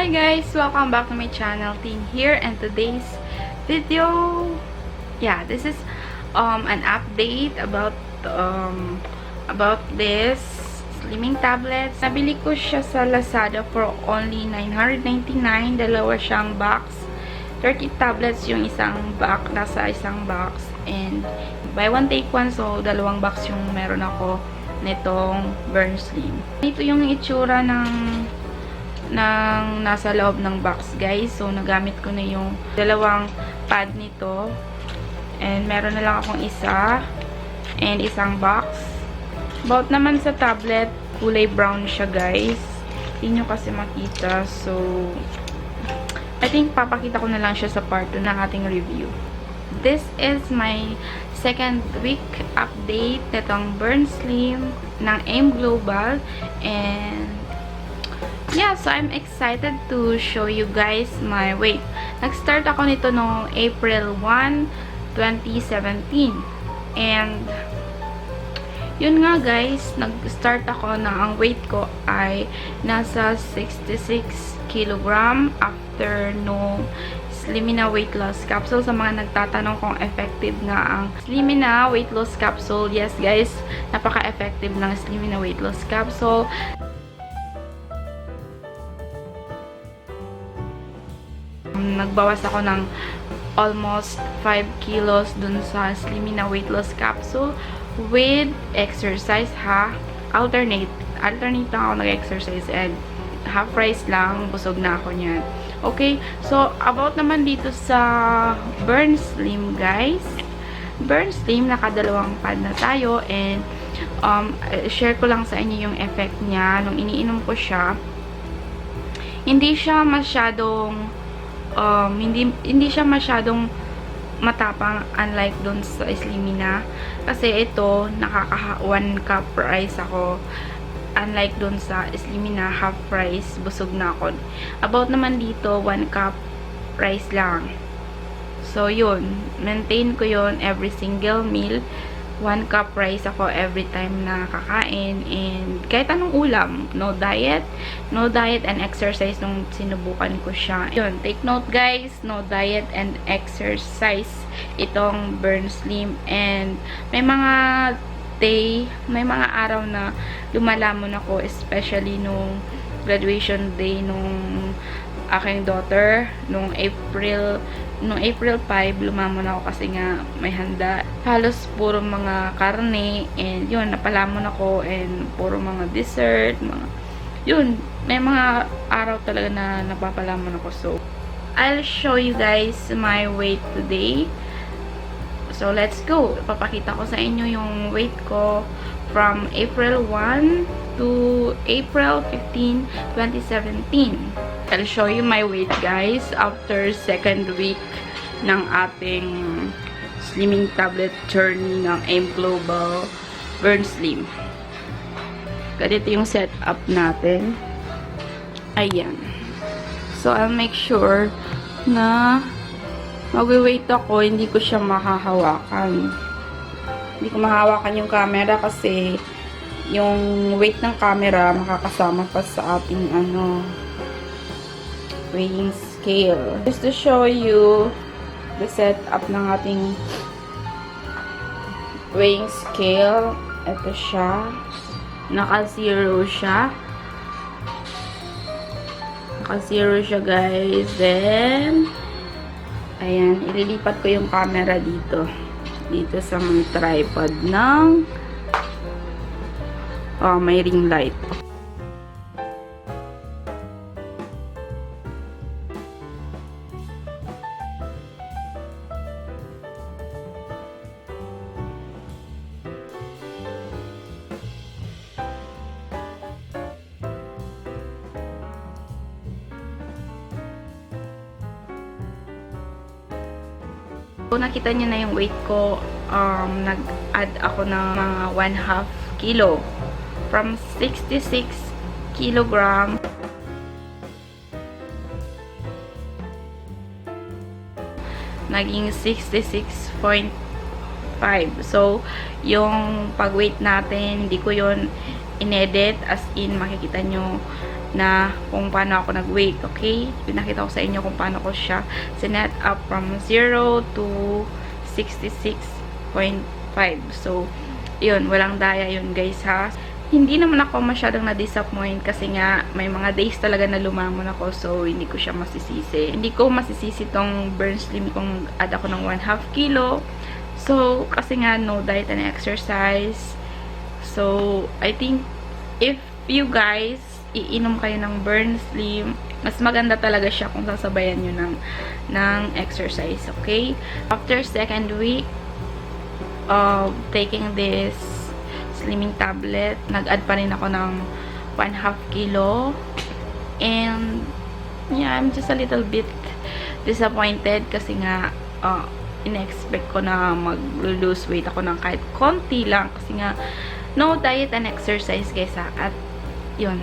Hi guys! Welcome back to my channel, Teen here, and today's video, this is an update about this slimming tablets. Nabili ko siya sa Lazada for only 999. Dalawa siyang box. 30 tablets yung isang box, nasa isang box, and buy one take one, so dalawang box yung meron ako nitong Burn Slim. Ito yung itsura ng nasa loob ng box, guys. So nagamit ko na yung dalawang pad nito, and meron na lang akong isa and isang box. About naman sa tablet, kulay brown siya, guys. Hindi nyo kasi makita, so I think papakita ko na lang siya sa part 2 ng ating review. This is my second week update nitong Burn Slim ng AIM Global, and yeah, so I'm excited to show you guys my weight. Nag-start ako nito noong April 1, 2017. And yun nga, guys, nag-start ako na ang weight ko ay nasa 66 kilogram after no Slimina weight loss capsule. Sa mga nagtatanong kung effective nga ang Slimina weight loss capsule, yes guys, napaka-effective ng Slimina weight loss capsule. Nagbawas ako ng almost 5 kilos dun sa Slimina weight loss capsule with exercise, ha. Alternate lang ako nag-exercise, and half price lang, busog na ako niyan. Okay, so about naman dito sa Burn Slim, guys. Burn Slim, nakadalawang pad na tayo, and share ko lang sa inyo yung effect niya nung iniinom ko siya. Hindi siya masyadong hindi siya masyadong matapang, unlike dun sa Slimina, kasi ito nakaka 1 cup rice ako, unlike dun sa Slimina half price, busog na ako. About naman dito, 1 cup rice lang, so yun, maintain ko yun every single meal. 1 cup rice ako every time na kakain, and kahit anong ulam. No diet and exercise nung sinubukan ko siya. Yun, take note guys, no diet and exercise itong Burn Slim. And may mga araw na lumalamon ako, especially nung graduation day nung aking daughter, nung April 5, lumamon ako kasi nga may handa. Halos puro mga karne, and yun, napalamon ako, and puro mga dessert, yun, may mga araw talaga na napapalamon ako. So, I'll show you guys my weight today. So, let's go. Papakita ko sa inyo yung weight ko from April 1 to April 15, 2017. I'll show you my weight, guys, after second week ng ating slimming tablet journey ng AIM Global Burn Slim. Ganito yung setup natin. Ayan. So, I'll make sure na mag-weight ako, hindi ko siya mahahawakan. Hindi ko mahahawakan yung camera kasi yung weight ng camera makakasama pa sa ating weighing scale. Just to show you the setup ng ating weighing scale. Ito siya. Naka-zero siya. Naka-zero siya, guys. Then, ayan, ililipat ko yung camera dito. Dito sa mga tripod ng may ring light. Kung nakita niyo na yung weight ko, nag-add ako ng mga 1/2 kilo. From 66 kilogram, naging 66.5. So, yung pag-weight natin, hindi ko yun inedit, as in makikita nyo na kung paano ako nag-weight, okay? Pinakita ko sa inyo kung paano ko siya sinet up from 0 to 66.5. So, yun, walang daya yun guys ha. Hindi naman ako masyadong na-disappoint kasi nga may mga days talaga na lumangon ako, so hindi ko siya masisisi. Hindi ko masisisi tong burn slim kung add ako ng 1/2 kilo. So, kasi nga no diet and exercise. So, I think if you guys iinom kayo ng burn slim, mas maganda talaga siya kung sasabayan nyo ng exercise, okay? After second week of taking this slimming tablet, nag-add pa rin ako ng 1/2 kilo. And, yeah, I'm just a little bit disappointed kasi nga, in-expect ko na mag-lose weight ako ng kahit konti lang kasi nga, no diet and exercise guys ha. At, yun.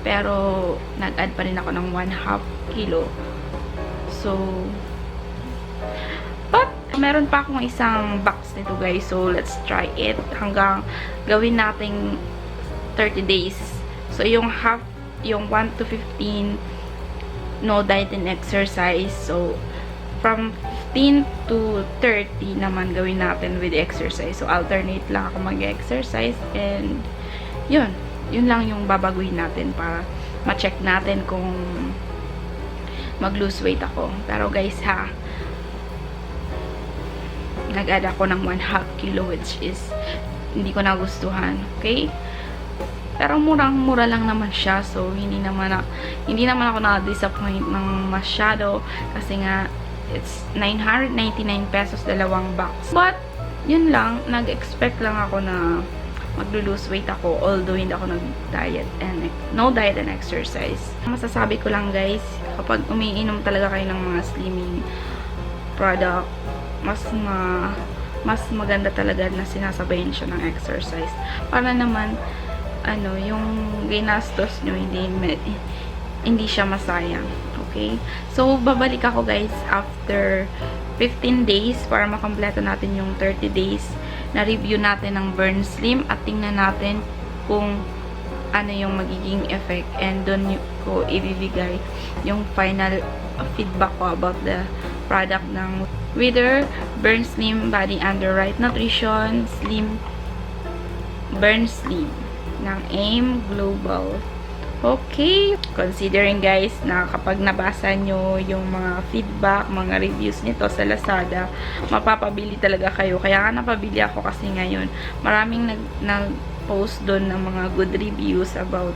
Pero, nag-add pa rin ako ng 1/2 kilo. So, but, meron pa akong isang box nito guys. So, let's try it. Hanggang gawin nating 30 days. So, yung 1 to 15, no diet and exercise. So, from 15 to 30 naman gawin natin with exercise. So, alternate lang ako mag-exercise. And, yun. Yun lang yung babaguhin natin para ma-check natin kung mag-lose weight ako. Pero guys ha, nag-add ako ng 1/2 kilo which is hindi ko nagustuhan. Okay? Pero murang-mura lang naman siya. So, hindi naman ako na-disappoint ng masyado kasi nga it's 999 pesos dalawang box. But, yun lang. Nag-expect lang ako na maglo-lose weight ako although hindi ako nag-diet and no diet and exercise. Masasabi ko lang guys, kapag umiinom talaga kayo ng mga slimming product, mas maganda talaga na sinasabayin siya ng exercise. Para naman yung ginastos nyo hindi siya masayang. Okay? So, babalik ako guys after 15 days para makompleto natin yung 30 days na review natin ng burn slim at tingnan natin kung ano yung magiging effect, and doon ko ibibigay yung final feedback ko about the product ng Wither Burn Slim Body Under Right Nutrition Slim Burn Slim ng AIM Global. Okay, considering guys na kapag nabasa nyo yung mga feedback, mga reviews nito sa Lazada, mapapabili talaga kayo. Kaya nga napabili ako kasi ngayon maraming nag-post doon ng mga good reviews about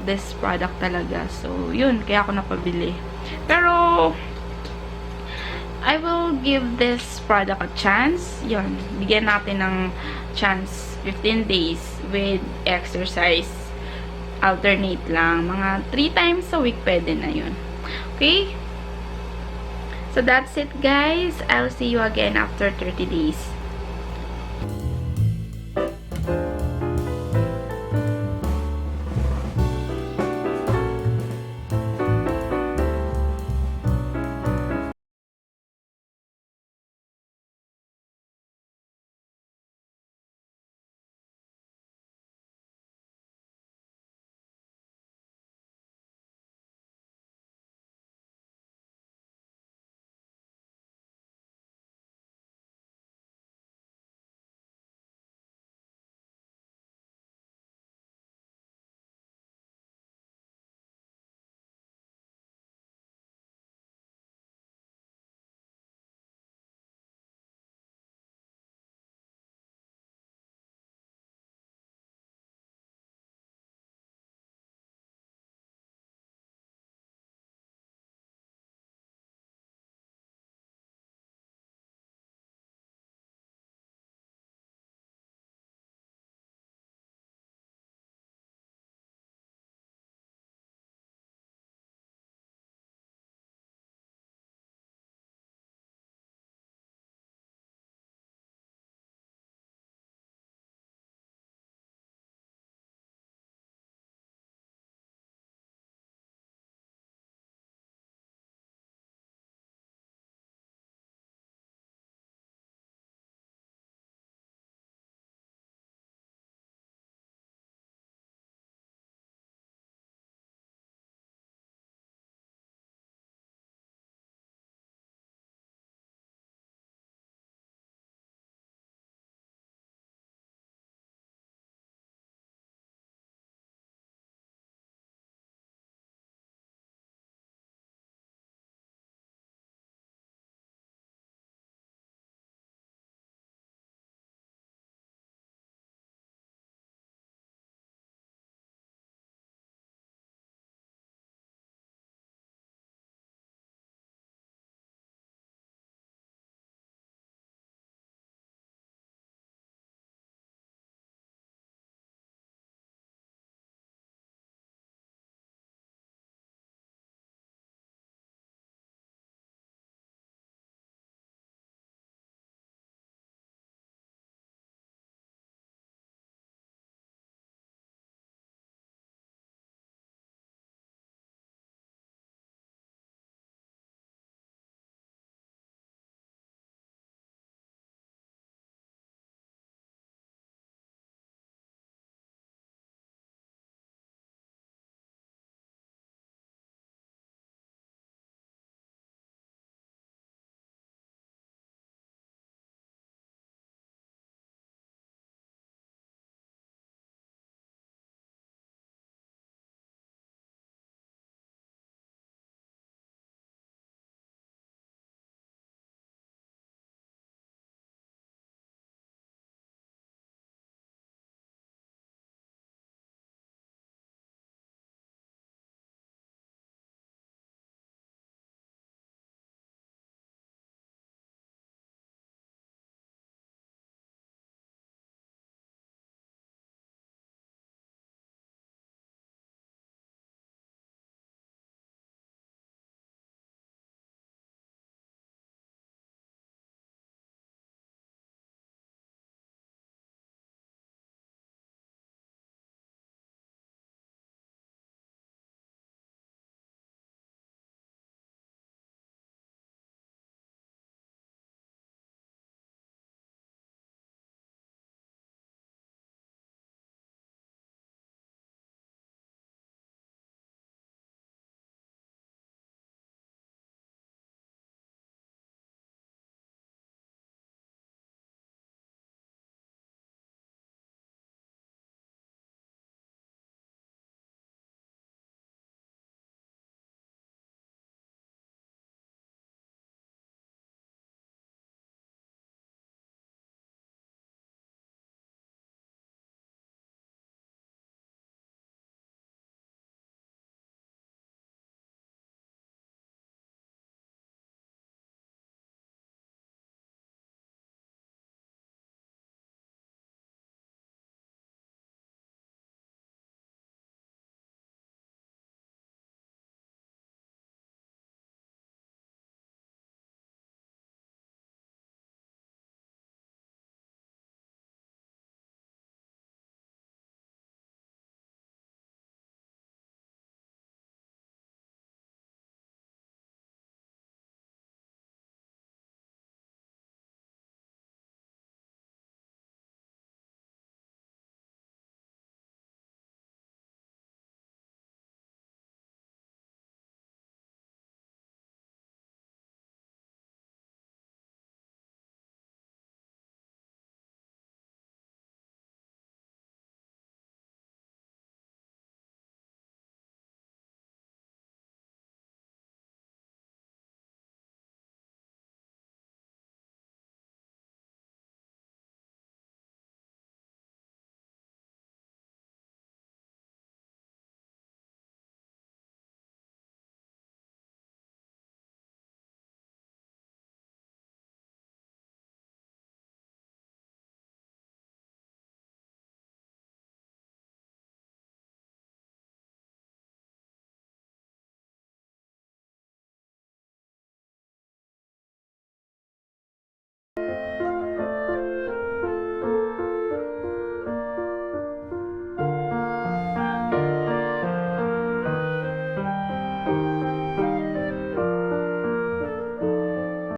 this product talaga. So, yun, kaya ako napabili. Pero I will give this product a chance. Yun, bigyan natin ng chance. 15 days with exercise. Alternate lang. Mga 3 times a week pwede na yun. Okay? So, that's it guys. I'll see you again after 30 days.